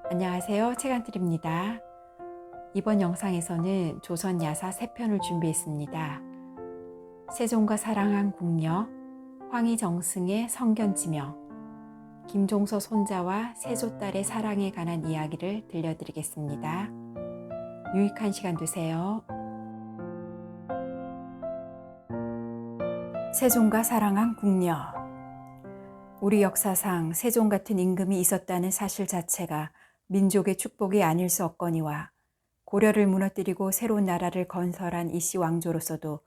안녕하세요. 책안틀입니다. 이번 영상에서는 조선 야사 3편을 준비했습니다. 세종과 사랑한 궁녀, 황희정승의 성견지명, 김종서 손자와 세조딸의 사랑에 관한 이야기를 들려드리겠습니다. 유익한 시간 되세요. 세종과 사랑한 궁녀. 우리 역사상 세종 같은 임금이 있었다는 사실 자체가 민족의 축복이 아닐 수 없거니와 고려를 무너뜨리고 새로운 나라를 건설한 이씨 왕조로서도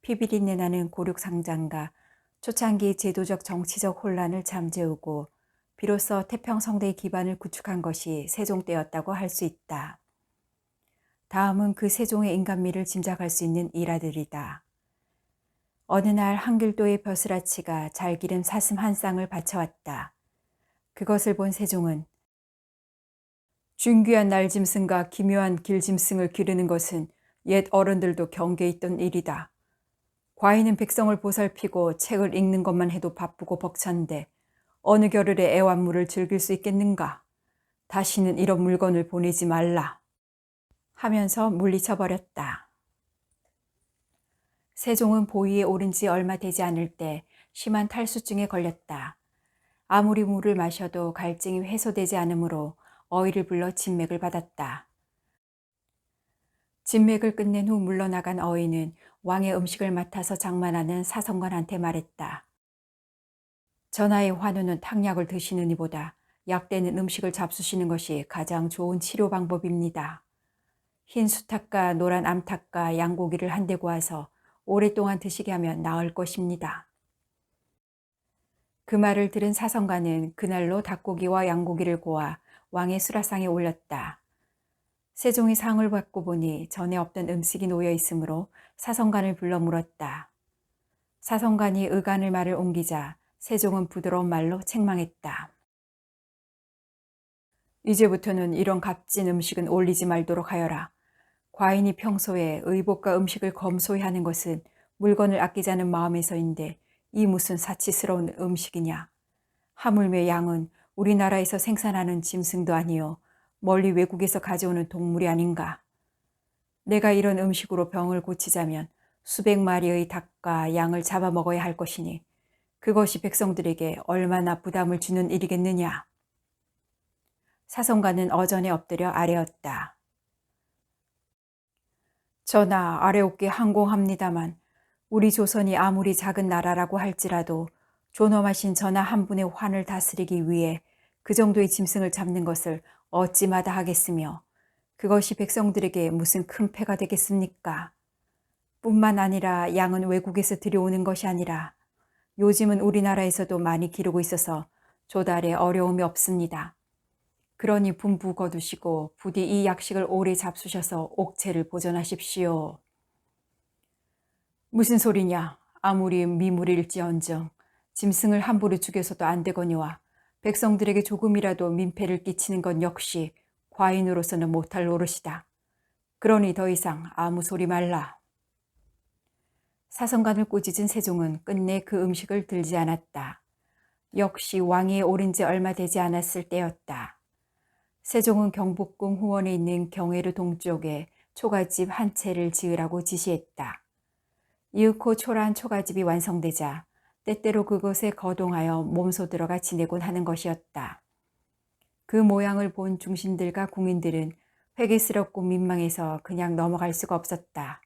피비린내 나는 고륙상장과 초창기 제도적 정치적 혼란을 잠재우고 비로소 태평성대의 기반을 구축한 것이 세종 때였다고 할 수 있다. 다음은 그 세종의 인간미를 짐작할 수 있는 일화들이다. 어느 날 한길도의 벼슬아치가 잘 기른 사슴 한 쌍을 바쳐왔다. 그것을 본 세종은 중귀한 날짐승과 기묘한 길짐승을 기르는 것은 옛 어른들도 경계에 있던 일이다. 과인은 백성을 보살피고 책을 읽는 것만 해도 바쁘고 벅찬데 어느 겨를에 애완물을 즐길 수 있겠는가? 다시는 이런 물건을 보내지 말라. 하면서 물리쳐버렸다. 세종은 보위에 오른 지 얼마 되지 않을 때 심한 탈수증에 걸렸다. 아무리 물을 마셔도 갈증이 해소되지 않으므로 어의를 불러 진맥을 받았다. 진맥을 끝낸 후 물러나간 어의는 왕의 음식을 맡아서 장만하는 사성관한테 말했다. 전하의 환우는 탕약을 드시는 이보다 약되는 음식을 잡수시는 것이 가장 좋은 치료 방법입니다. 흰 수탉과 노란 암탉과 양고기를 한데 구워서 오랫동안 드시게 하면 나을 것입니다. 그 말을 들은 사성관은 그날로 닭고기와 양고기를 고아 왕의 수라상에 올렸다. 세종이 상을 받고 보니 전에 없던 음식이 놓여 있으므로 사성관을 불러 물었다. 사성관이 의관을 말을 옮기자 세종은 부드러운 말로 책망했다. 이제부터는 이런 값진 음식은 올리지 말도록 하여라. 과인이 평소에 의복과 음식을 검소히 하는 것은 물건을 아끼자는 마음에서인데 이 무슨 사치스러운 음식이냐. 하물며 양은 우리나라에서 생산하는 짐승도 아니요 멀리 외국에서 가져오는 동물이 아닌가. 내가 이런 음식으로 병을 고치자면 수백 마리의 닭과 양을 잡아먹어야 할 것이니 그것이 백성들에게 얼마나 부담을 주는 일이겠느냐. 사성관은 어전에 엎드려 아뢰었다. 전하, 아래옵게 항공합니다만 우리 조선이 아무리 작은 나라라고 할지라도 존엄하신 전하 한 분의 환을 다스리기 위해 그 정도의 짐승을 잡는 것을 어찌 마다하겠으며 그것이 백성들에게 무슨 큰 패가 되겠습니까? 뿐만 아니라 양은 외국에서 들여오는 것이 아니라 요즘은 우리나라에서도 많이 기르고 있어서 조달에 어려움이 없습니다. 그러니 분부 거두시고 부디 이 약식을 오래 잡수셔서 옥체를 보존하십시오. 무슨 소리냐? 아무리 미물일지언정 짐승을 함부로 죽여서도 안 되거니와 백성들에게 조금이라도 민폐를 끼치는 건 역시 과인으로서는 못할 노릇이다. 그러니 더 이상 아무 소리 말라. 사성관을 꾸짖은 세종은 끝내 그 음식을 들지 않았다. 역시 왕위에 오른 지 얼마 되지 않았을 때였다. 세종은 경복궁 후원에 있는 경회루 동쪽에 초가집 한 채를 지으라고 지시했다. 이윽고 초라한 초가집이 완성되자 때때로 그곳에 거동하여 몸소 들어가 지내곤 하는 것이었다. 그 모양을 본 중신들과 궁인들은 회개스럽고 민망해서 그냥 넘어갈 수가 없었다.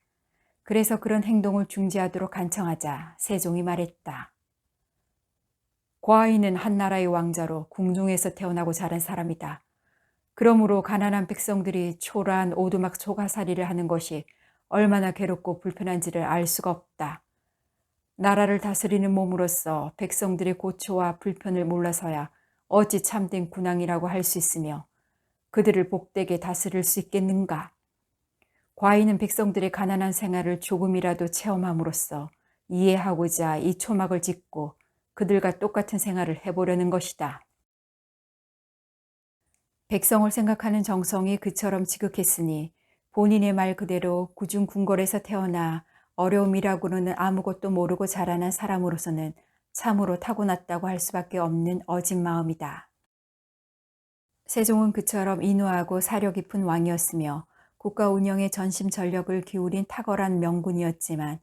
그래서 그런 행동을 중지하도록 간청하자 세종이 말했다. 과인은 한나라의 왕자로 궁중에서 태어나고 자란 사람이다. 그러므로 가난한 백성들이 초라한 오두막 초가살이를 하는 것이 얼마나 괴롭고 불편한지를 알 수가 없다. 나라를 다스리는 몸으로서 백성들의 고초와 불편을 몰라서야 어찌 참된 군왕이라고 할 수 있으며 그들을 복되게 다스릴 수 있겠는가. 과인은 백성들의 가난한 생활을 조금이라도 체험함으로써 이해하고자 이 초막을 짓고 그들과 똑같은 생활을 해보려는 것이다. 백성을 생각하는 정성이 그처럼 지극했으니 본인의 말 그대로 구중궁궐에서 태어나 어려움이라고는 아무것도 모르고 자라난 사람으로서는 참으로 타고났다고 할 수밖에 없는 어진 마음이다. 세종은 그처럼 인후하고 사려 깊은 왕이었으며 국가 운영에 전심 전력을 기울인 탁월한 명군이었지만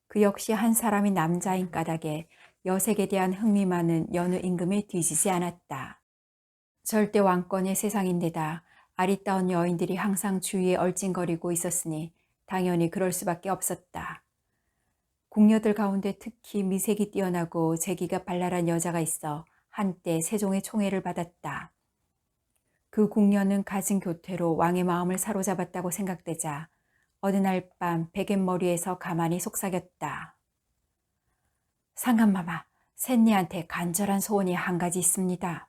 그 역시 한 사람이 남자인 까닭에 여색에 대한 흥미 많은 여느 임금에 뒤지지 않았다. 절대 왕권의 세상인데다 아리따운 여인들이 항상 주위에 얼찡거리고 있었으니 당연히 그럴 수밖에 없었다. 궁녀들 가운데 특히 미색이 뛰어나고 재기가 발랄한 여자가 있어 한때 세종의 총애를 받았다. 그 궁녀는 가진 교태로 왕의 마음을 사로잡았다고 생각되자 어느 날 밤 베갯머리에서 가만히 속삭였다. 상감마마, 샌니한테 간절한 소원이 한 가지 있습니다.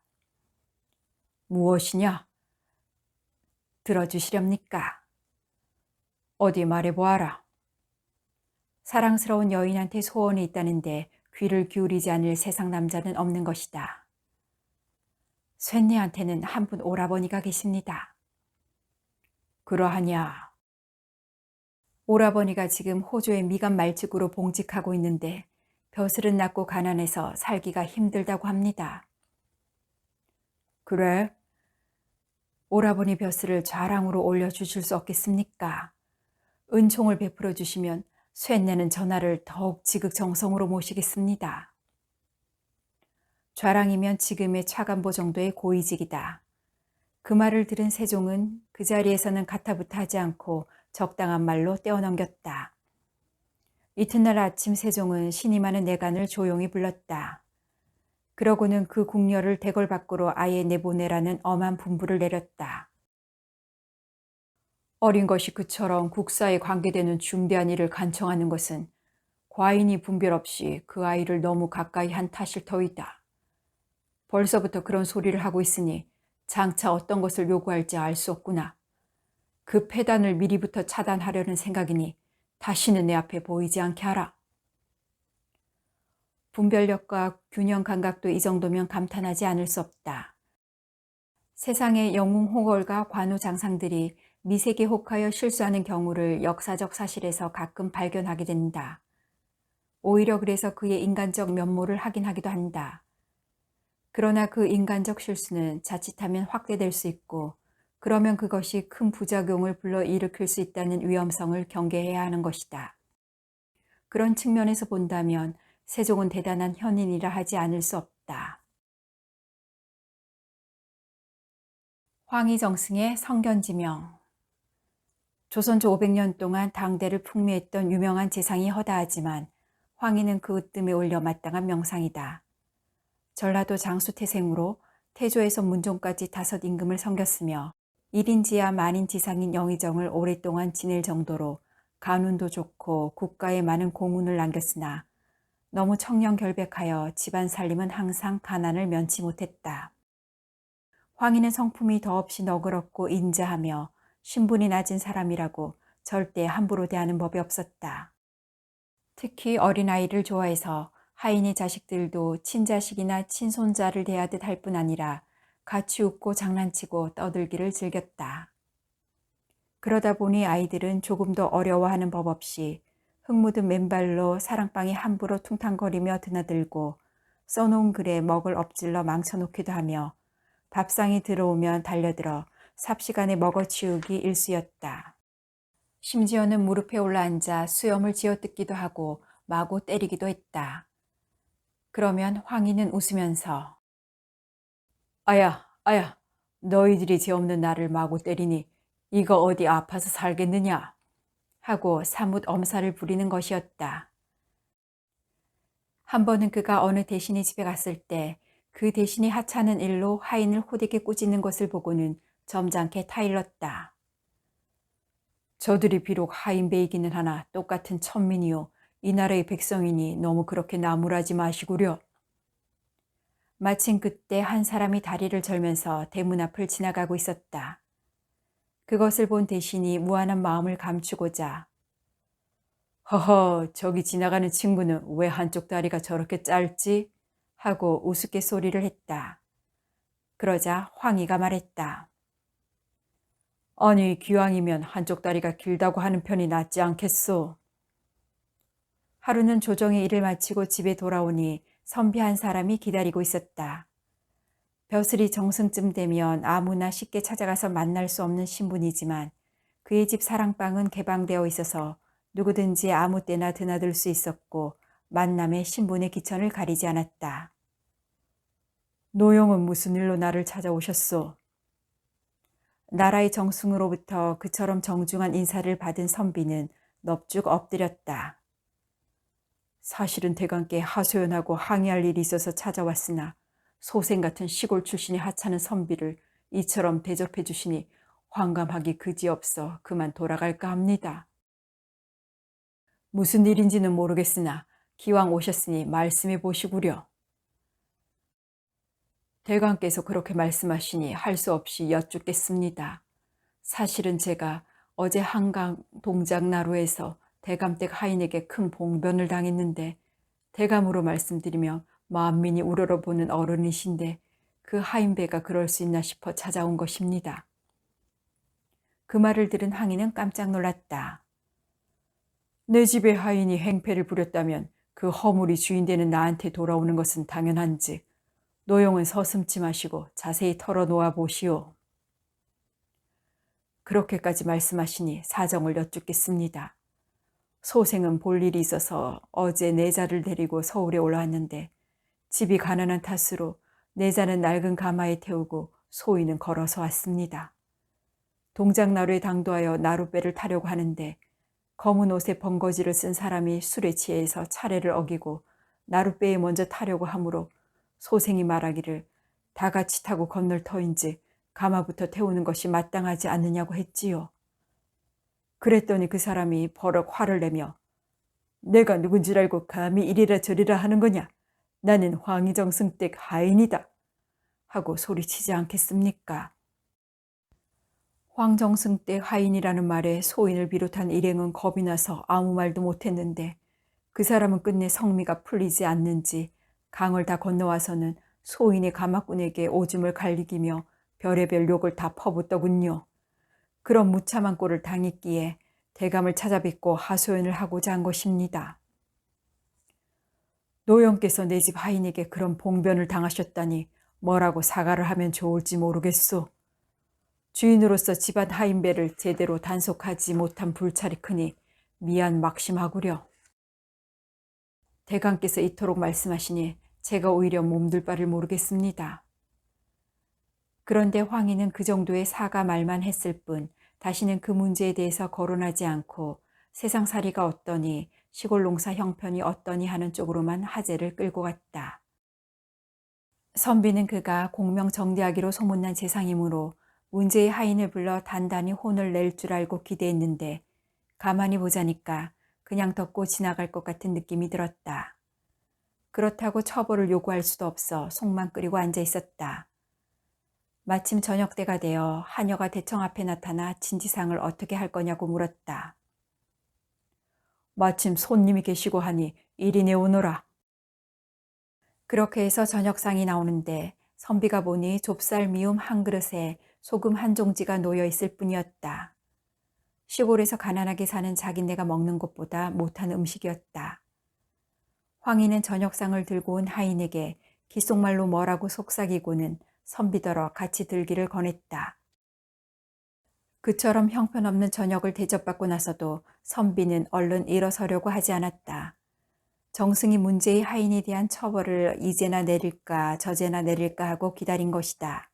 무엇이냐? 들어주시렵니까? 어디 말해보아라. 사랑스러운 여인한테 소원이 있다는데 귀를 기울이지 않을 세상 남자는 없는 것이다. 쇳니한테는 한 분 오라버니가 계십니다. 그러하냐. 오라버니가 지금 호주의 미간 말직으로 봉직하고 있는데 벼슬은 낮고 가난해서 살기가 힘들다고 합니다. 그래? 오라버니 벼슬을 좌랑으로 올려주실 수 없겠습니까? 은총을 베풀어 주시면 쇳내는 전하를 더욱 지극정성으로 모시겠습니다. 좌랑이면 지금의 차관보 정도의 고위직이다. 그 말을 들은 세종은 그 자리에서는 가타부타하지 않고 적당한 말로 떼어넘겼다. 이튿날 아침 세종은 신이 많은 내간을 조용히 불렀다. 그러고는 그 궁녀를 대궐 밖으로 아예 내보내라는 엄한 분부를 내렸다. 어린 것이 그처럼 국사에 관계되는 중대한 일을 간청하는 것은 과인이 분별 없이 그 아이를 너무 가까이 한 탓일 터이다. 벌써부터 그런 소리를 하고 있으니 장차 어떤 것을 요구할지 알 수 없구나. 그 폐단을 미리부터 차단하려는 생각이니 다시는 내 앞에 보이지 않게 하라. 분별력과 균형 감각도 이 정도면 감탄하지 않을 수 없다. 세상의 영웅 호걸과 관우 장상들이 미색에 혹하여 실수하는 경우를 역사적 사실에서 가끔 발견하게 된다. 오히려 그래서 그의 인간적 면모를 확인하기도 한다. 그러나 그 인간적 실수는 자칫하면 확대될 수 있고 그러면 그것이 큰 부작용을 불러일으킬 수 있다는 위험성을 경계해야 하는 것이다. 그런 측면에서 본다면 세종은 대단한 현인이라 하지 않을 수 없다. 황희정승의 성견지명. 조선조 500년 동안 당대를 풍미했던 유명한 재상이 허다하지만 황희는 그 으뜸에 올려 마땅한 명상이다. 전라도 장수태생으로 태조에서 문종까지 5 임금을 섬겼으며 1인지하 만인지상인 영의정을 오랫동안 지낼 정도로 간운도 좋고 국가에 많은 공운을 남겼으나 너무 청렴결백하여 집안 살림은 항상 가난을 면치 못했다. 황희는 성품이 더없이 너그럽고 인자하며 신분이 낮은 사람이라고 절대 함부로 대하는 법이 없었다. 특히 어린아이를 좋아해서 하인의 자식들도 친자식이나 친손자를 대하듯 할 뿐 아니라 같이 웃고 장난치고 떠들기를 즐겼다. 그러다 보니 아이들은 조금도 어려워하는 법 없이 흙 묻은 맨발로 사랑방에 함부로 퉁탕거리며 드나들고 써놓은 글에 먹을 엎질러 망쳐놓기도 하며 밥상이 들어오면 달려들어 삽시간에 먹어치우기 일쑤였다. 심지어는 무릎에 올라앉아 수염을 쥐어뜯기도 하고 마구 때리기도 했다. 그러면 황희는 웃으면서 아야, 아야, 너희들이 죄 없는 나를 마구 때리니 이거 어디 아파서 살겠느냐 하고 사뭇 엄살을 부리는 것이었다. 한 번은 그가 어느 대신의 집에 갔을 때 그 대신이 하찮은 일로 하인을 호되게 꾸짖는 것을 보고는 점잖게 타일렀다. 저들이 비록 하인배이기는 하나 똑같은 천민이요 이 나라의 백성이니 너무 그렇게 나무라지 마시구려. 마침 그때 한 사람이 다리를 절면서 대문 앞을 지나가고 있었다. 그것을 본 대신이 무한한 마음을 감추고자 허허, 저기 지나가는 친구는 왜 한쪽 다리가 저렇게 짧지? 하고 우습게 소리를 했다. 그러자 황희가 말했다. 아니, 기왕이면 한쪽 다리가 길다고 하는 편이 낫지 않겠소? 하루는 조정의 일을 마치고 집에 돌아오니 선비 한 사람이 기다리고 있었다. 벼슬이 정승쯤 되면 아무나 쉽게 찾아가서 만날 수 없는 신분이지만 그의 집 사랑방은 개방되어 있어서 누구든지 아무 때나 드나들 수 있었고 만남의 신분의 기천을 가리지 않았다. 노용은 무슨 일로 나를 찾아오셨소? 나라의 정승으로부터 그처럼 정중한 인사를 받은 선비는 넙죽 엎드렸다. 사실은 대감께 하소연하고 항의할 일이 있어서 찾아왔으나 소생 같은 시골 출신이 하찮은 선비를 이처럼 대접해 주시니 환감하기 그지없어 그만 돌아갈까 합니다. 무슨 일인지는 모르겠으나 기왕 오셨으니 말씀해 보시구려. 대감께서 그렇게 말씀하시니 할 수 없이 여쭙겠습니다. 사실은 제가 어제 한강 동작나루에서 대감댁 하인에게 큰 봉변을 당했는데 대감으로 말씀드리면 만민이 우러러보는 어른이신데 그 하인배가 그럴 수 있나 싶어 찾아온 것입니다. 그 말을 들은 황희는 깜짝 놀랐다. 내 집의 하인이 행패를 부렸다면 그 허물이 주인 되는 나한테 돌아오는 것은 당연한지 노용은 서슴지 마시고 자세히 털어놓아 보시오. 그렇게까지 말씀하시니 사정을 여쭙겠습니다. 소생은 볼 일이 있어서 어제 내자를 데리고 서울에 올라왔는데 집이 가난한 탓으로 내자는 낡은 가마에 태우고 소인은 걸어서 왔습니다. 동작나루에 당도하여 나룻배를 타려고 하는데 검은 옷에 번거지를 쓴 사람이 술에 취해서 차례를 어기고 나룻배에 먼저 타려고 하므로 소생이 말하기를 다 같이 타고 건널 터인지 가마부터 태우는 것이 마땅하지 않느냐고 했지요. 그랬더니 그 사람이 버럭 화를 내며 내가 누군지 알고 감히 이리라 저리라 하는 거냐. 나는 황희정승댁 하인이다. 하고 소리치지 않겠습니까? 황정승댁 하인이라는 말에 소인을 비롯한 일행은 겁이 나서 아무 말도 못했는데 그 사람은 끝내 성미가 풀리지 않는지 강을 다 건너와서는 소인의 가마꾼에게 오줌을 갈리기며 별의별 욕을 다 퍼붓더군요. 그런 무참한 꼴을 당했기에 대감을 찾아뵙고 하소연을 하고자 한 것입니다. 노영께서 내 집 하인에게 그런 봉변을 당하셨다니 뭐라고 사과를 하면 좋을지 모르겠소. 주인으로서 집안 하인배를 제대로 단속하지 못한 불찰이 크니 미안 막심하구려. 대감께서 이토록 말씀하시니 제가 오히려 몸둘 바를 모르겠습니다. 그런데 황희는 그 정도의 사과 말만 했을 뿐 다시는 그 문제에 대해서 거론하지 않고 세상살이가 어떠니 시골 농사 형편이 어떠니 하는 쪽으로만 화제를 끌고 갔다. 선비는 그가 공명정대하기로 소문난 재상이므로 문제의 하인을 불러 단단히 혼을 낼 줄 알고 기대했는데 가만히 보자니까 그냥 덮고 지나갈 것 같은 느낌이 들었다. 그렇다고 처벌을 요구할 수도 없어 속만 끓이고 앉아 있었다. 마침 저녁 때가 되어 하녀가 대청 앞에 나타나 진지상을 어떻게 할 거냐고 물었다. 마침 손님이 계시고 하니 이리 내오너라. 그렇게 해서 저녁상이 나오는데 선비가 보니 좁쌀 미움 한 그릇에 소금 한 종지가 놓여 있을 뿐이었다. 시골에서 가난하게 사는 자기네가 먹는 것보다 못한 음식이었다. 황희는 저녁상을 들고 온 하인에게 귓속말로 뭐라고 속삭이고는 선비더러 같이 들기를 권했다. 그처럼 형편없는 저녁을 대접받고 나서도 선비는 얼른 일어서려고 하지 않았다. 정승이 문제의 하인에 대한 처벌을 이제나 내릴까 저제나 내릴까 하고 기다린 것이다.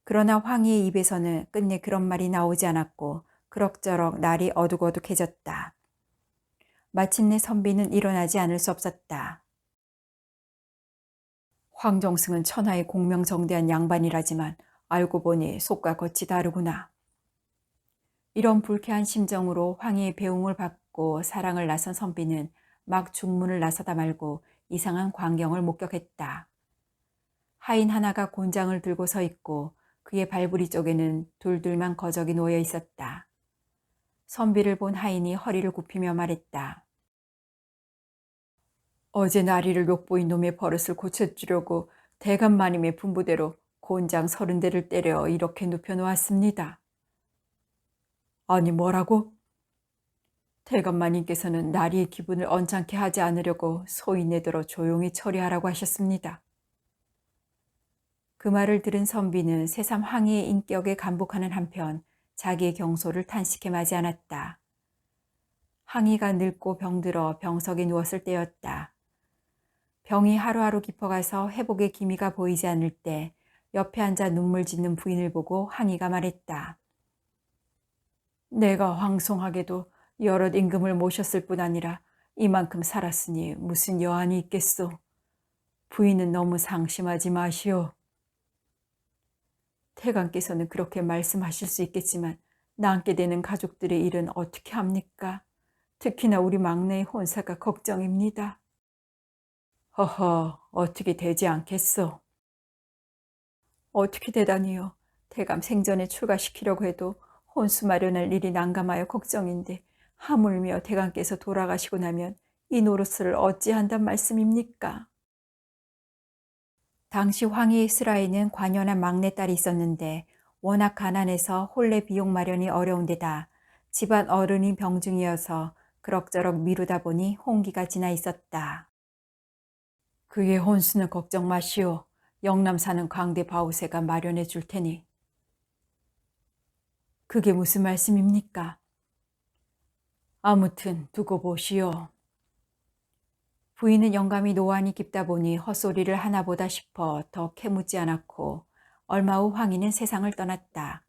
그러나 황희의 입에서는 끝내 그런 말이 나오지 않았고 그럭저럭 날이 어둑어둑해졌다. 마침내 선비는 일어나지 않을 수 없었다. 황정승은 천하의 공명정대한 양반이라지만 알고 보니 속과 겉이 다르구나. 이런 불쾌한 심정으로 황희의 배웅을 받고 사랑을 나선 선비는 막 중문을 나서다 말고 이상한 광경을 목격했다. 하인 하나가 곤장을 들고 서 있고 그의 발부리 쪽에는 둘둘만 거적이 놓여 있었다. 선비를 본 하인이 허리를 굽히며 말했다. 어제 나리를 욕보인 놈의 버릇을 고쳐주려고 대감마님의 분부대로 곤장 30대를 때려 이렇게 눕혀놓았습니다. 아니 뭐라고? 대감마님께서는 나리의 기분을 언짢게 하지 않으려고 소인네들어 조용히 처리하라고 하셨습니다. 그 말을 들은 선비는 새삼 황희의 인격에 감복하는 한편 자기의 경솔을 탄식해 마지 않았다. 황희가 늙고 병들어 병석에 누웠을 때였다. 병이 하루하루 깊어가서 회복의 기미가 보이지 않을 때 옆에 앉아 눈물 짓는 부인을 보고 황희가 말했다. 내가 황송하게도 여럿 임금을 모셨을 뿐 아니라 이만큼 살았으니 무슨 여한이 있겠소. 부인은 너무 상심하지 마시오. 태간께서는 그렇게 말씀하실 수 있겠지만 남게 되는 가족들의 일은 어떻게 합니까? 특히나 우리 막내의 혼사가 걱정입니다. 허허, 어떻게 되지 않겠소? 어떻게 되다니요. 대감 생전에 출가시키려고 해도 혼수 마련할 일이 난감하여 걱정인데 하물며 대감께서 돌아가시고 나면 이 노릇을 어찌한단 말씀입니까? 당시 황희의 스라에는 관연한 막내딸이 있었는데 워낙 가난해서 혼례 비용 마련이 어려운 데다 집안 어른이 병중이어서 그럭저럭 미루다 보니 홍기가 지나 있었다. 그의 혼수는 걱정 마시오. 영남 사는 광대 바우세가 마련해 줄 테니. 그게 무슨 말씀입니까? 아무튼 두고 보시오. 부인은 영감이 노안이 깊다 보니 헛소리를 하나보다 싶어 더 캐묻지 않았고 얼마 후 황희는 세상을 떠났다.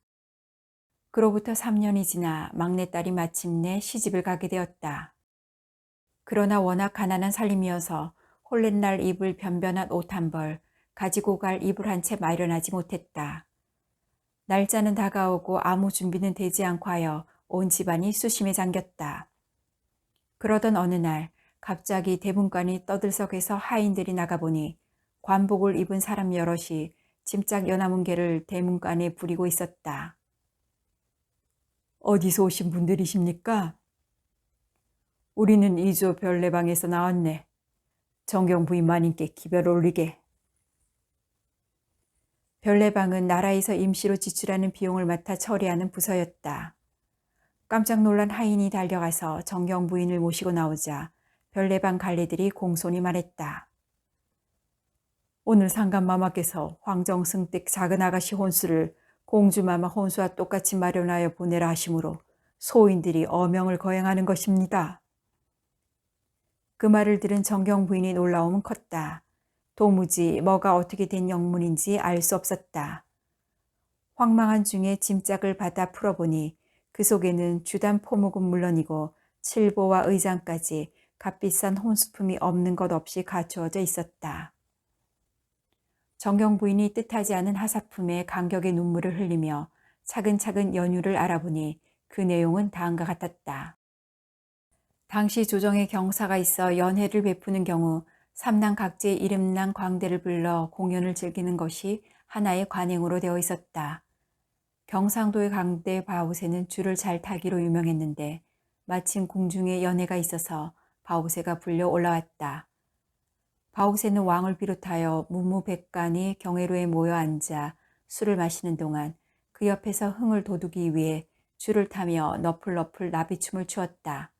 그로부터 3년이 지나 막내딸이 마침내 시집을 가게 되었다. 그러나 워낙 가난한 살림이어서 홀렛날 입을 변변한 옷 한 벌, 가지고 갈 이불 한 채 마련하지 못했다. 날짜는 다가오고 아무 준비는 되지 않고 하여 온 집안이 수심에 잠겼다. 그러던 어느 날 갑자기 대문간이 떠들썩해서 하인들이 나가보니 관복을 입은 사람 여럿이 짐짝 연화문개를 대문간에 부리고 있었다. 어디서 오신 분들이십니까? 우리는 이조 별내방에서 나왔네. 정경 부인 마님께 기별 올리게. 별내방은 나라에서 임시로 지출하는 비용을 맡아 처리하는 부서였다. 깜짝 놀란 하인이 달려가서 정경 부인을 모시고 나오자 별내방 갈래들이 공손히 말했다. 오늘 상간마마께서 황정승댁 작은 아가씨 혼수를 공주마마 혼수와 똑같이 마련하여 보내라 하시므로 소인들이 어명을 거행하는 것입니다. 그 말을 들은 정경 부인이 놀라움은 컸다. 도무지 뭐가 어떻게 된 영문인지 알 수 없었다. 황망한 중에 짐짝을 받아 풀어보니 그 속에는 주단 포묵은 물론이고 칠보와 의장까지 값비싼 혼수품이 없는 것 없이 갖추어져 있었다. 정경 부인이 뜻하지 않은 하사품에 감격의 눈물을 흘리며 차근차근 연유를 알아보니 그 내용은 다음과 같았다. 당시 조정에 경사가 있어 연회를 베푸는 경우 삼남 각지의 이름난 광대를 불러 공연을 즐기는 것이 하나의 관행으로 되어 있었다. 경상도의 광대 바우세는 줄을 잘 타기로 유명했는데 마침 궁중에 연회가 있어서 바우세가 불려 올라왔다. 바우세는 왕을 비롯하여 문무백관이 경회로에 모여 앉아 술을 마시는 동안 그 옆에서 흥을 돋우기 위해 줄을 타며 너풀너풀 나비춤을 추었다.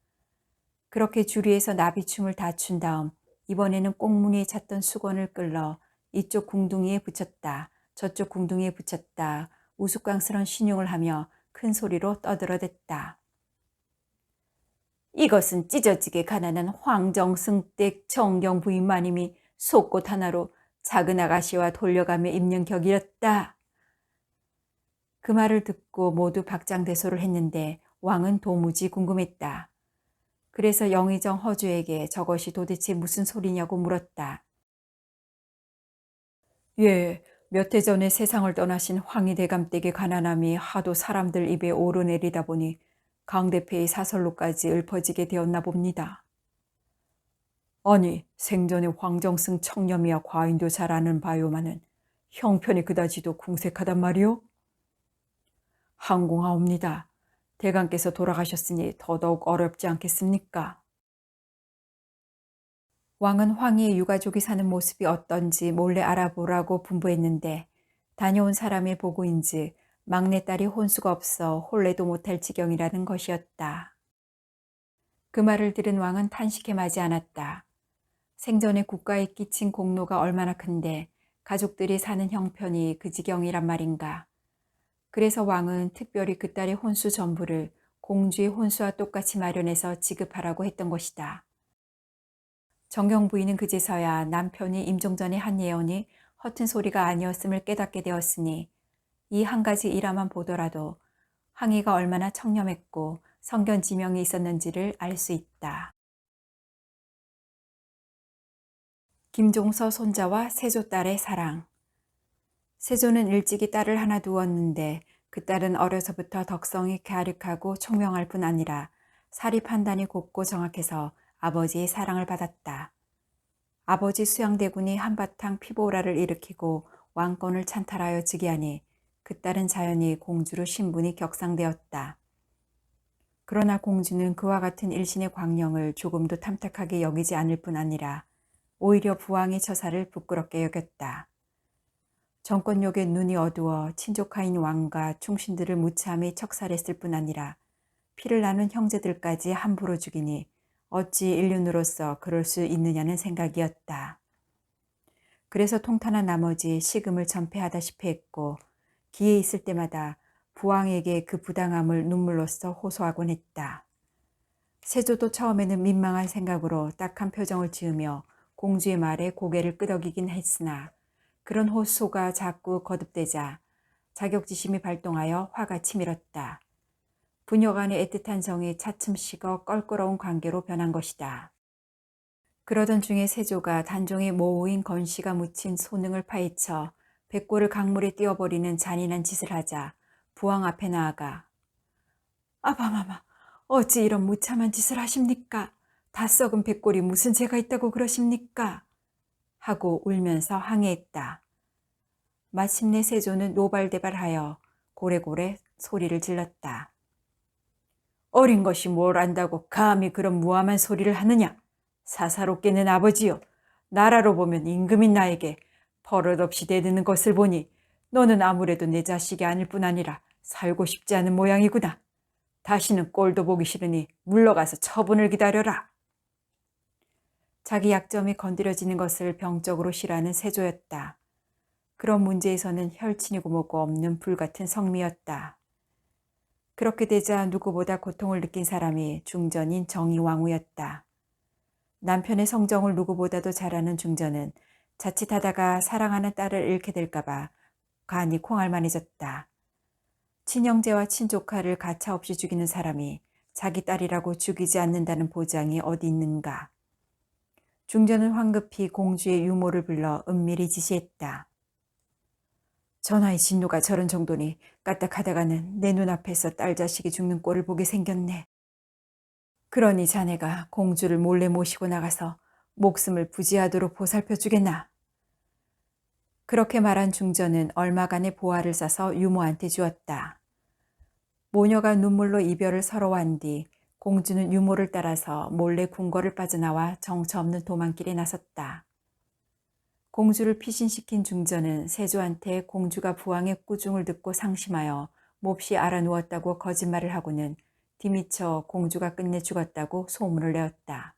그렇게 줄 위에서 나비춤을 다 춘 다음 이번에는 꽁무니에 찼던 수건을 끌러 이쪽 궁둥이에 붙였다. 저쪽 궁둥이에 붙였다. 우스꽝스런 신용을 하며 큰 소리로 떠들어댔다. 이것은 찢어지게 가난한 황정승댁 정경 부인 마님이 속옷 하나로 작은 아가씨와 돌려가며 입는 격이었다. 그 말을 듣고 모두 박장대소를 했는데 왕은 도무지 궁금했다. 그래서 영의정 허주에게 저것이 도대체 무슨 소리냐고 물었다. 예, 몇 해 전에 세상을 떠나신 황희대감댁의 가난함이 하도 사람들 입에 오르내리다 보니 강 대표의 사설로까지 읊어지게 되었나 봅니다. 아니, 생전에 황정승 청렴이야 과인도 잘 아는 바요마는 형편이 그다지도 궁색하단 말이오? 항공하옵니다. 대감께서 돌아가셨으니 더더욱 어렵지 않겠습니까? 왕은 황희의 유가족이 사는 모습이 어떤지 몰래 알아보라고 분부했는데 다녀온 사람의 보고인지 막내딸이 혼수가 없어 혼례도 못할 지경이라는 것이었다. 그 말을 들은 왕은 탄식해 마지 않았다. 생전에 국가에 끼친 공로가 얼마나 큰데 가족들이 사는 형편이 그 지경이란 말인가. 그래서 왕은 특별히 그 딸의 혼수 전부를 공주의 혼수와 똑같이 마련해서 지급하라고 했던 것이다. 정경 부인은 그제서야 남편이 임종전에 한 예언이 허튼 소리가 아니었음을 깨닫게 되었으니 이 한 가지 일화만 보더라도 항의가 얼마나 청렴했고 성견 지명이 있었는지를 알 수 있다. 김종서 손자와 세조 딸의 사랑. 세조는 일찍이 딸을 하나 두었는데 그 딸은 어려서부터 덕성이 갸륵하고 총명할 뿐 아니라 사리 판단이 곱고 정확해서 아버지의 사랑을 받았다. 아버지 수양대군이 한바탕 피보라를 일으키고 왕권을 찬탈하여 즉위하니 그 딸은 자연히 공주로 신분이 격상되었다. 그러나 공주는 그와 같은 일신의 광령을 조금도 탐탁하게 여기지 않을 뿐 아니라 오히려 부왕의 처사를 부끄럽게 여겼다. 정권욕에 눈이 어두워 친족하인 왕과 충신들을 무참히 척살했을 뿐 아니라 피를 나눈 형제들까지 함부로 죽이니 어찌 인륜으로서 그럴 수 있느냐는 생각이었다. 그래서 통탄한 나머지 식음을 전폐하다시피 했고 기회 있을 때마다 부왕에게 그 부당함을 눈물로써 호소하곤 했다. 세조도 처음에는 민망한 생각으로 딱한 표정을 지으며 공주의 말에 고개를 끄덕이긴 했으나 그런 호소가 자꾸 거듭되자 자격지심이 발동하여 화가 치밀었다. 부녀 간의 애틋한 정이 차츰 식어 껄끄러운 관계로 변한 것이다. 그러던 중에 세조가 단종의 모우인 건씨가 묻힌 소능을 파헤쳐 백골을 강물에 띄워버리는 잔인한 짓을 하자 부왕 앞에 나아가 아바마마, 어찌 이런 무참한 짓을 하십니까? 다 썩은 백골이 무슨 죄가 있다고 그러십니까? 하고 울면서 항의했다. 마침내 세조는 노발대발하여 고래고래 소리를 질렀다. 어린 것이 뭘 안다고 감히 그런 무함한 소리를 하느냐? 사사롭게는 아버지요. 나라로 보면 임금인 나에게 버릇없이 대드는 것을 보니 너는 아무래도 내 자식이 아닐 뿐 아니라 살고 싶지 않은 모양이구나. 다시는 꼴도 보기 싫으니 물러가서 처분을 기다려라. 자기 약점이 건드려지는 것을 병적으로 싫어하는 세조였다. 그런 문제에서는 혈친이고 뭐고 없는 불같은 성미였다. 그렇게 되자 누구보다 고통을 느낀 사람이 중전인 정의왕후였다. 남편의 성정을 누구보다도 잘 아는 중전은 자칫하다가 사랑하는 딸을 잃게 될까봐 간이 콩알만해졌다. 친형제와 친조카를 가차없이 죽이는 사람이 자기 딸이라고 죽이지 않는다는 보장이 어디 있는가. 중전은 황급히 공주의 유모를 불러 은밀히 지시했다. 전하의 진노가 저런 정도니 까딱하다가는 내 눈앞에서 딸 자식이 죽는 꼴을 보게 생겼네. 그러니 자네가 공주를 몰래 모시고 나가서 목숨을 부지하도록 보살펴 주겠나. 그렇게 말한 중전은 얼마간의 보화를 싸서 유모한테 주었다. 모녀가 눈물로 이별을 서러워한 뒤 공주는 유모를 따라서 몰래 궁궐을 빠져나와 정처 없는 도망길에 나섰다. 공주를 피신시킨 중전은 세조한테 공주가 부왕의 꾸중을 듣고 상심하여 몹시 알아누웠다고 거짓말을 하고는 뒤미처 공주가 끝내 죽었다고 소문을 내었다.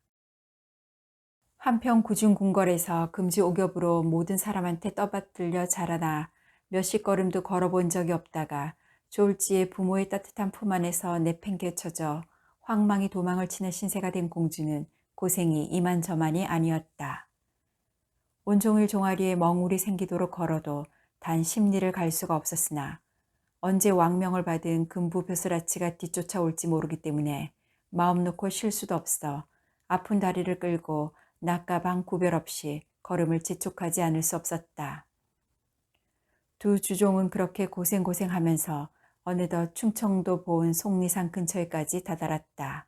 한편 구중궁궐에서 금지옥엽으로 모든 사람한테 떠받들려 자라나 몇십 걸음도 걸어본 적이 없다가 졸지에 부모의 따뜻한 품 안에서 내팽개쳐져 황망히 도망을 치는 신세가 된 공주는 고생이 이만저만이 아니었다. 온종일 종아리에 멍울이 생기도록 걸어도 단 10리를 갈 수가 없었으나 언제 왕명을 받은 금부 벼슬아치가 뒤쫓아올지 모르기 때문에 마음 놓고 쉴 수도 없어 아픈 다리를 끌고 낮과 밤 구별 없이 걸음을 재촉하지 않을 수 없었다. 두 주종은 그렇게 고생하면서 어느덧 충청도 보은 속리산 근처에까지 다다랐다.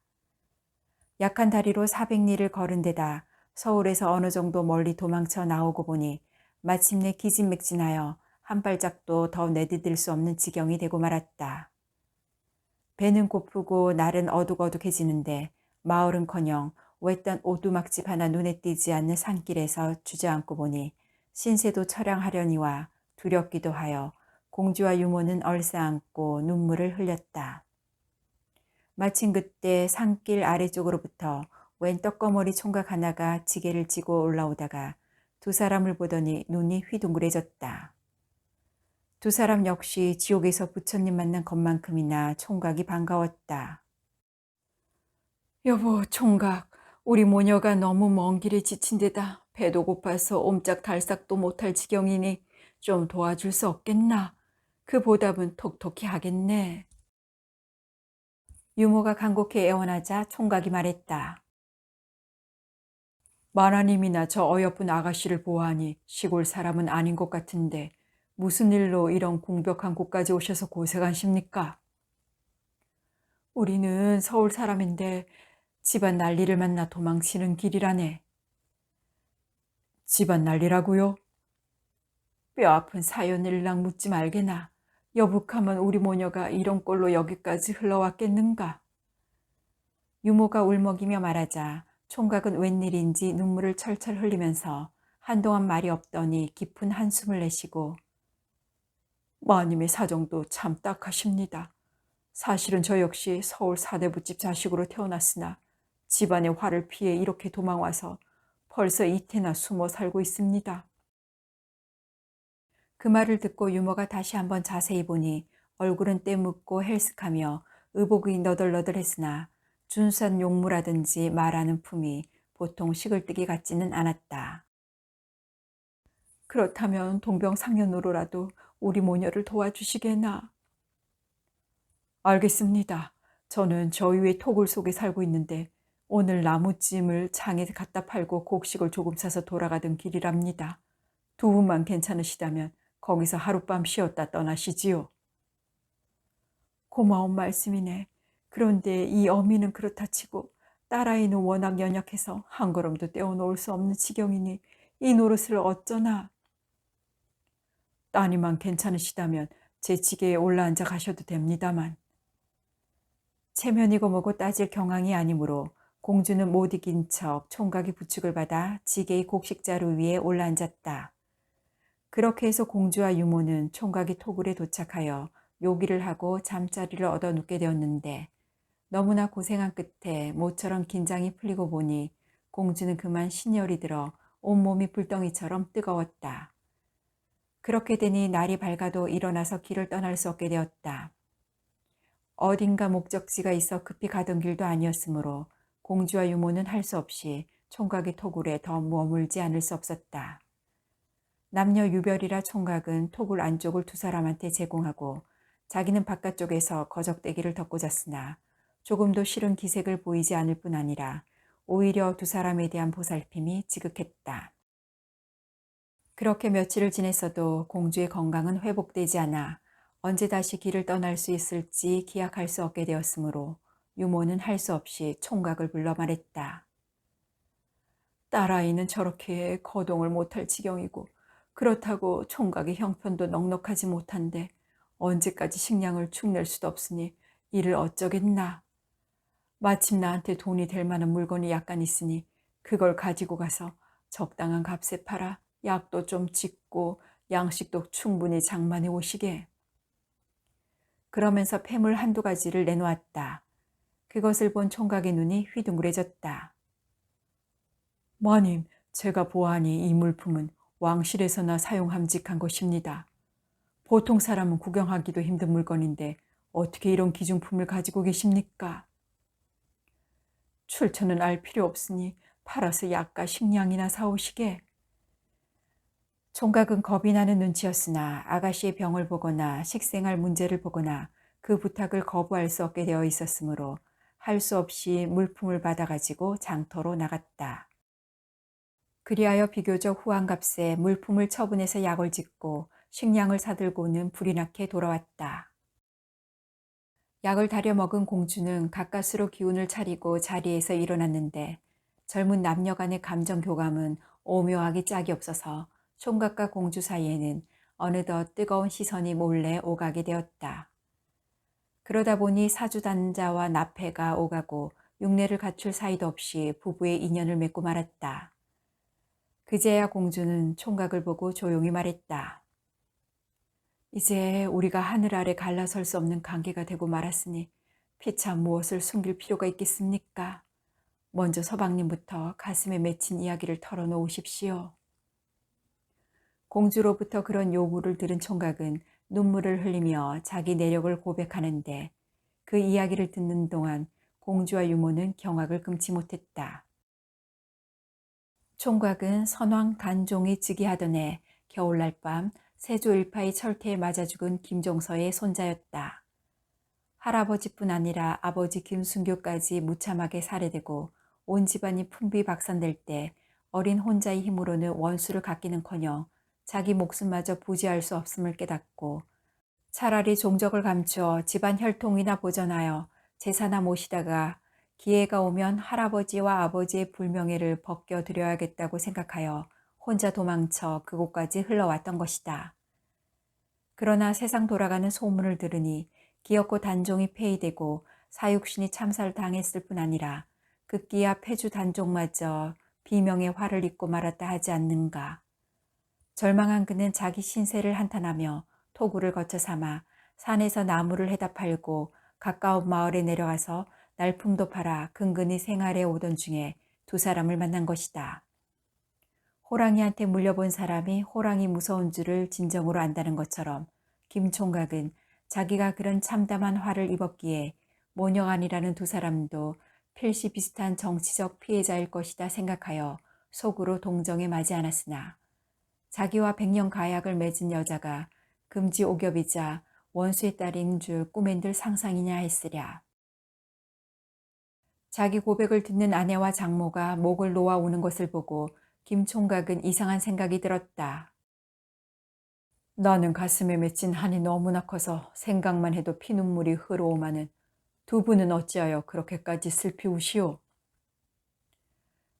약한 다리로 400리를 걸은 데다 서울에서 어느 정도 멀리 도망쳐 나오고 보니 마침내 기진맥진하여 한 발짝도 더 내디딜 수 없는 지경이 되고 말았다. 배는 고프고 날은 어둑어둑해지는데 마을은커녕 외딴 오두막집 하나 눈에 띄지 않는 산길에서 주저앉고 보니 신세도 처량하려니와 두렵기도 하여 공주와 유모는 얼싸안고 눈물을 흘렸다. 마침 그때 산길 아래쪽으로부터 웬 떡거머리 총각 하나가 지게를 지고 올라오다가 두 사람을 보더니 눈이 휘둥그레졌다. 두 사람 역시 지옥에서 부처님 만난 것만큼이나 총각이 반가웠다. 여보, 총각, 우리 모녀가 너무 먼 길에 지친 데다 배도 고파서 옴짝달싹도 못할 지경이니 좀 도와줄 수 없겠나? 그 보답은 톡톡히 하겠네. 유모가 간곡히 애원하자 총각이 말했다. 마나님이나 저 어여쁜 아가씨를 보아하니 시골 사람은 아닌 것 같은데 무슨 일로 이런 궁벽한 곳까지 오셔서 고생하십니까? 우리는 서울 사람인데 집안 난리를 만나 도망치는 길이라네. 집안 난리라고요? 뼈아픈 사연을 일랑 묻지 말게나. 여북하면 우리 모녀가 이런 꼴로 여기까지 흘러왔겠는가? 유모가 울먹이며 말하자 총각은 웬일인지 눈물을 철철 흘리면서 한동안 말이 없더니 깊은 한숨을 내쉬고 마님의 사정도 참 딱하십니다. 사실은 저 역시 서울 사대부집 자식으로 태어났으나 집안의 화를 피해 이렇게 도망와서 벌써 이태나 숨어 살고 있습니다. 그 말을 듣고 유모가 다시 한번 자세히 보니 얼굴은 때묻고 헬쓱하며 의복이 너덜너덜했으나 준수한 용무라든지 말하는 품이 보통 시글뜨기 같지는 않았다. 그렇다면 동병상련으로라도 우리 모녀를 도와주시게나. 알겠습니다. 저는 저 위에 토굴 속에 살고 있는데 오늘 나무찜을 장에 갖다 팔고 곡식을 조금 사서 돌아가던 길이랍니다. 두 분만 괜찮으시다면 거기서 하룻밤 쉬었다 떠나시지요. 고마운 말씀이네. 그런데 이 어미는 그렇다 치고 딸아이는 워낙 연약해서 한 걸음도 떼어놓을 수 없는 지경이니 이 노릇을 어쩌나. 따님만 괜찮으시다면 제 지게에 올라앉아 가셔도 됩니다만. 체면이고 뭐고 따질 경황이 아니므로 공주는 못 이긴 척 총각의 부축을 받아 지게의 곡식자루 위에 올라앉았다. 그렇게 해서 공주와 유모는 총각이 토굴에 도착하여 요기를 하고 잠자리를 얻어 눕게 되었는데 너무나 고생한 끝에 모처럼 긴장이 풀리고 보니 공주는 그만 신열이 들어 온몸이 불덩이처럼 뜨거웠다. 그렇게 되니 날이 밝아도 일어나서 길을 떠날 수 없게 되었다. 어딘가 목적지가 있어 급히 가던 길도 아니었으므로 공주와 유모는 할 수 없이 총각의 토굴에 더 머물지 않을 수 없었다. 남녀 유별이라 총각은 토굴 안쪽을 두 사람한테 제공하고 자기는 바깥쪽에서 거적대기를 덮고 잤으나 조금도 싫은 기색을 보이지 않을 뿐 아니라 오히려 두 사람에 대한 보살핌이 지극했다. 그렇게 며칠을 지냈어도 공주의 건강은 회복되지 않아 언제 다시 길을 떠날 수 있을지 기약할 수 없게 되었으므로 유모는 할 수 없이 총각을 불러 말했다. 딸아이는 저렇게 거동을 못할 지경이고 그렇다고 총각의 형편도 넉넉하지 못한데 언제까지 식량을 축낼 수도 없으니 이를 어쩌겠나. 마침 나한테 돈이 될 만한 물건이 약간 있으니 그걸 가지고 가서 적당한 값에 팔아 약도 좀 짓고 양식도 충분히 장만해 오시게. 그러면서 폐물 한두 가지를 내놓았다. 그것을 본 총각의 눈이 휘둥그레졌다. 마님, 제가 보아하니 이 물품은 왕실에서나 사용함직한 것입니다. 보통 사람은 구경하기도 힘든 물건인데 어떻게 이런 기중품을 가지고 계십니까? 출처는 알 필요 없으니 팔아서 약과 식량이나 사오시게. 총각은 겁이 나는 눈치였으나 아가씨의 병을 보거나 식생활 문제를 보거나 그 부탁을 거부할 수 없게 되어 있었으므로 할 수 없이 물품을 받아가지고 장터로 나갔다. 그리하여 비교적 후한 값에 물품을 처분해서 약을 짓고 식량을 사들고는 불이 나게 돌아왔다. 약을 다려 먹은 공주는 가까스로 기운을 차리고 자리에서 일어났는데 젊은 남녀 간의 감정 교감은 오묘하기 짝이 없어서 총각과 공주 사이에는 어느덧 뜨거운 시선이 몰래 오가게 되었다. 그러다 보니 사주단자와 납해가 오가고 육례를 갖출 사이도 없이 부부의 인연을 맺고 말았다. 그제야 공주는 총각을 보고 조용히 말했다. 이제 우리가 하늘 아래 갈라설 수 없는 관계가 되고 말았으니 피차 무엇을 숨길 필요가 있겠습니까? 먼저 서방님부터 가슴에 맺힌 이야기를 털어놓으십시오. 공주로부터 그런 요구를 들은 총각은 눈물을 흘리며 자기 내력을 고백하는데 그 이야기를 듣는 동안 공주와 유모는 경악을 금치 못했다. 총각은 선왕 단종이 즉위하던 해 겨울날 밤 세조 일파의 철퇴에 맞아 죽은 김종서의 손자였다. 할아버지뿐 아니라 아버지 김순교까지 무참하게 살해되고 온 집안이 풍비박산될 때 어린 혼자의 힘으로는 원수를 갚기는커녕 자기 목숨마저 부지할 수 없음을 깨닫고 차라리 종적을 감추어 집안 혈통이나 보전하여 제사나 모시다가 기회가 오면 할아버지와 아버지의 불명예를 벗겨드려야겠다고 생각하여 혼자 도망쳐 그곳까지 흘러왔던 것이다. 그러나 세상 돌아가는 소문을 들으니 기어코 단종이 폐위되고 사육신이 참살당했을 뿐 아니라 급기야 폐주 단종마저 비명의 화를 입고 말았다 하지 않는가. 절망한 그는 자기 신세를 한탄하며 토구를 거쳐 삼아 산에서 나무를 해다 팔고 가까운 마을에 내려가서 날품도 팔아 근근히 생활해 오던 중에 두 사람을 만난 것이다. 호랑이한테 물려본 사람이 호랑이 무서운 줄을 진정으로 안다는 것처럼 김 총각은 자기가 그런 참담한 화를 입었기에 모녀간이라는 두 사람도 필시 비슷한 정치적 피해자일 것이다 생각하여 속으로 동정에 마지 않았으나 자기와 백년 가약을 맺은 여자가 금지 오겹이자 원수의 딸인 줄 꿈엔들 상상이냐 했으랴. 자기 고백을 듣는 아내와 장모가 목을 놓아오는 것을 보고 김 총각은 이상한 생각이 들었다. 나는 가슴에 맺힌 한이 너무나 커서 생각만 해도 피눈물이 흐르오마는 두 분은 어찌하여 그렇게까지 슬피 우시오?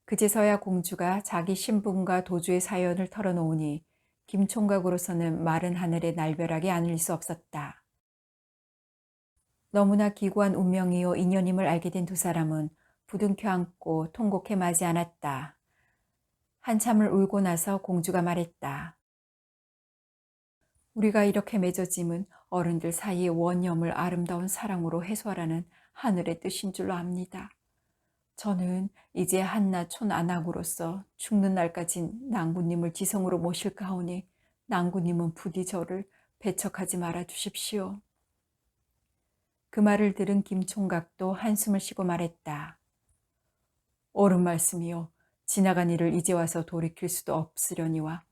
그제서야 공주가 자기 신분과 도주의 사연을 털어놓으니 김 총각으로서는 마른 하늘에 날벼락이 아닐 수 없었다. 너무나 기구한 운명이요 인연임을 알게 된 두 사람은 부둥켜 안고 통곡해 마지 않았다. 한참을 울고 나서 공주가 말했다. 우리가 이렇게 맺어짐은 어른들 사이의 원념을 아름다운 사랑으로 해소하라는 하늘의 뜻인 줄로 압니다. 저는 이제 한낱 촌안악으로서 죽는 날까지 낭구님을 지성으로 모실까 하오니 낭구님은 부디 저를 배척하지 말아 주십시오. 그 말을 들은 김 총각도 한숨을 쉬고 말했다. 옳은 말씀이요. 지나간 일을 이제 와서 돌이킬 수도 없으려니와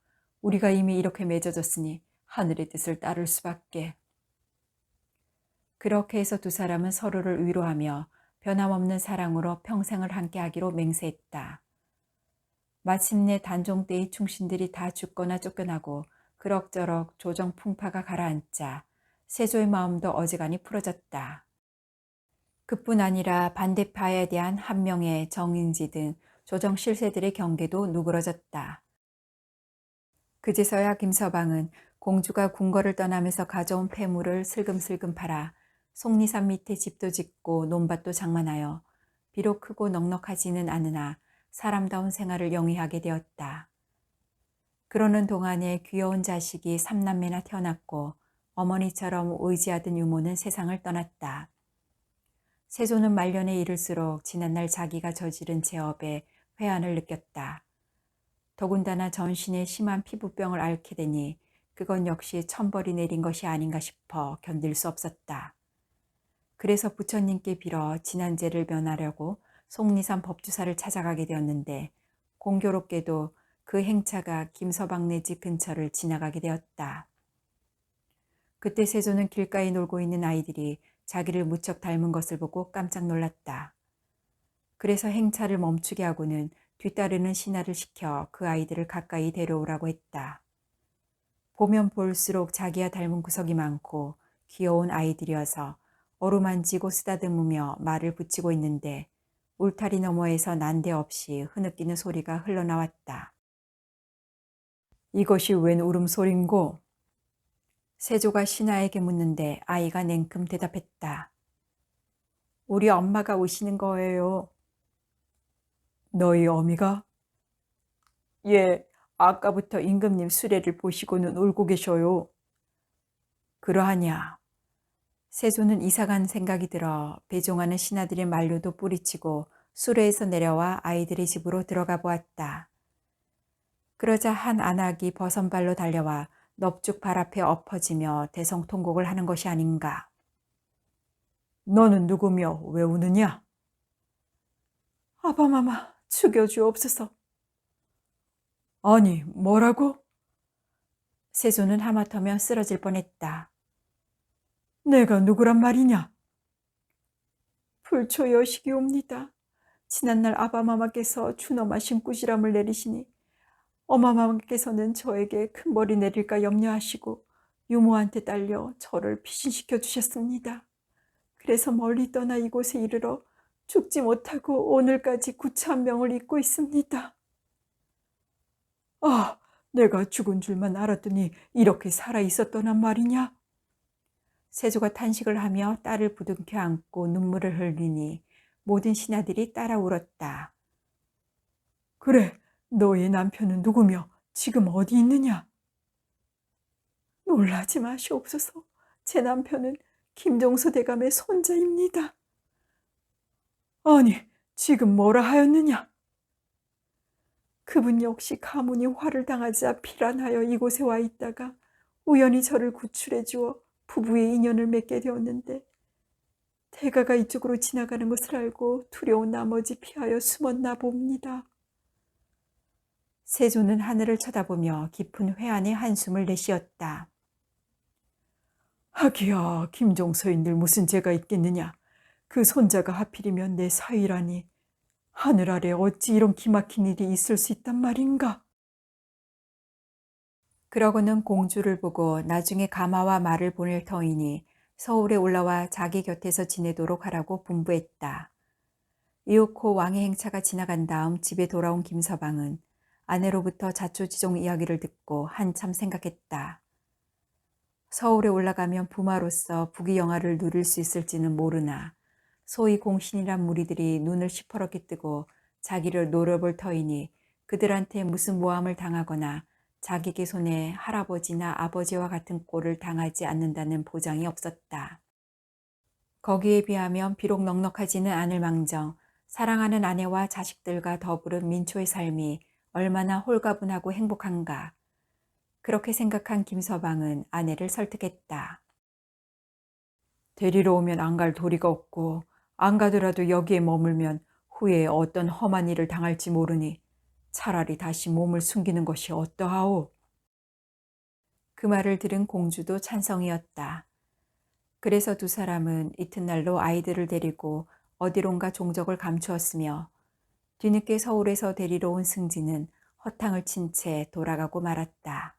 우리가 이미 이렇게 맺어졌으니 하늘의 뜻을 따를 수밖에. 그렇게 해서 두 사람은 서로를 위로하며 변함없는 사랑으로 평생을 함께하기로 맹세했다. 마침내 단종 때의 충신들이 다 죽거나 쫓겨나고 그럭저럭 조정 풍파가 가라앉자 세조의 마음도 어지간히 풀어졌다. 그뿐 아니라 반대파에 대한 한명의 정인지 등 조정 실세들의 경계도 누그러졌다. 그제서야 김서방은 공주가 궁궐을 떠나면서 가져온 폐물을 슬금슬금 팔아 속리산 밑에 집도 짓고 논밭도 장만하여 비록 크고 넉넉하지는 않으나 사람다운 생활을 영위하게 되었다. 그러는 동안에 귀여운 자식이 3남매나 태어났고 어머니처럼 의지하던 유모는 세상을 떠났다. 세조는 말년에 이를수록 지난날 자기가 저지른 죄업에 회한을 느꼈다. 더군다나 전신에 심한 피부병을 앓게 되니 그건 역시 천벌이 내린 것이 아닌가 싶어 견딜 수 없었다. 그래서 부처님께 빌어 지난 죄를 면하려고 속리산 법주사를 찾아가게 되었는데 공교롭게도 그 행차가 김서방네 집 근처를 지나가게 되었다. 그때 세조는 길가에 놀고 있는 아이들이 자기를 무척 닮은 것을 보고 깜짝 놀랐다. 그래서 행차를 멈추게 하고는 뒤따르는 신하를 시켜 그 아이들을 가까이 데려오라고 했다. 보면 볼수록 자기와 닮은 구석이 많고 귀여운 아이들이어서 어루만지고 쓰다듬으며 말을 붙이고 있는데 울타리 너머에서 난데없이 흐느끼는 소리가 흘러나왔다. 이것이 웬 울음소린고? 세조가 신하에게 묻는데 아이가 냉큼 대답했다. 우리 엄마가 우시는 거예요. 너희 어미가? 예, 아까부터 임금님 수레를 보시고는 울고 계셔요. 그러하냐. 세조는 이상한 생각이 들어 배종하는 신하들의 만류도 뿌리치고 수레에서 내려와 아이들의 집으로 들어가 보았다. 그러자 한 안악이 버선발로 달려와 넙죽 발 앞에 엎어지며 대성통곡을 하는 것이 아닌가. 너는 누구며 왜 우느냐? 아바마마, 죽여주옵소서. 아니, 뭐라고? 세조는 하마터면 쓰러질 뻔했다. 내가 누구란 말이냐? 불초여식이옵니다. 지난날 아바마마께서 준엄하신 꾸지람을 내리시니 어마마마께서는 저에게 큰 벌이 내릴까 염려하시고 유모한테 딸려 저를 피신시켜 주셨습니다. 그래서 멀리 떠나 이곳에 이르러 죽지 못하고 오늘까지 구차한 명을 잊고 있습니다. 아, 내가 죽은 줄만 알았더니 이렇게 살아 있었더란 말이냐? 세조가 탄식을 하며 딸을 부둥켜 안고 눈물을 흘리니 모든 신하들이 따라 울었다. 그래, 너의 남편은 누구며 지금 어디 있느냐? 놀라지 마시옵소서. 제 남편은 김종서 대감의 손자입니다. 아니, 지금 뭐라 하였느냐? 그분 역시 가문이 화를 당하자 피란하여 이곳에 와 있다가 우연히 저를 구출해 주어 부부의 인연을 맺게 되었는데 대가가 이쪽으로 지나가는 것을 알고 두려운 나머지 피하여 숨었나 봅니다. 세조는 하늘을 쳐다보며 깊은 회한의 한숨을 내쉬었다. 하기야, 김종서인들 무슨 죄가 있겠느냐. 그 손자가 하필이면 내 사위라니. 하늘 아래 어찌 이런 기막힌 일이 있을 수 있단 말인가. 그러고는 공주를 보고 나중에 가마와 말을 보낼 터이니 서울에 올라와 자기 곁에서 지내도록 하라고 분부했다. 이윽고 왕의 행차가 지나간 다음 집에 돌아온 김서방은 아내로부터 자초지종 이야기를 듣고 한참 생각했다. 서울에 올라가면 부마로서 부귀영화를 누릴 수 있을지는 모르나 소위 공신이란 무리들이 눈을 시퍼렇게 뜨고 자기를 노려볼 터이니 그들한테 무슨 모함을 당하거나 자기의 손에 할아버지나 아버지와 같은 꼴을 당하지 않는다는 보장이 없었다. 거기에 비하면 비록 넉넉하지는 않을 망정 사랑하는 아내와 자식들과 더불은 민초의 삶이 얼마나 홀가분하고 행복한가. 그렇게 생각한 김서방은 아내를 설득했다. 데리러 오면 안 갈 도리가 없고 안 가더라도 여기에 머물면 후에 어떤 험한 일을 당할지 모르니 차라리 다시 몸을 숨기는 것이 어떠하오? 그 말을 들은 공주도 찬성이었다. 그래서 두 사람은 이튿날로 아이들을 데리고 어디론가 종적을 감추었으며 뒤늦게 서울에서 데리러 온 승진은 허탕을 친 채 돌아가고 말았다.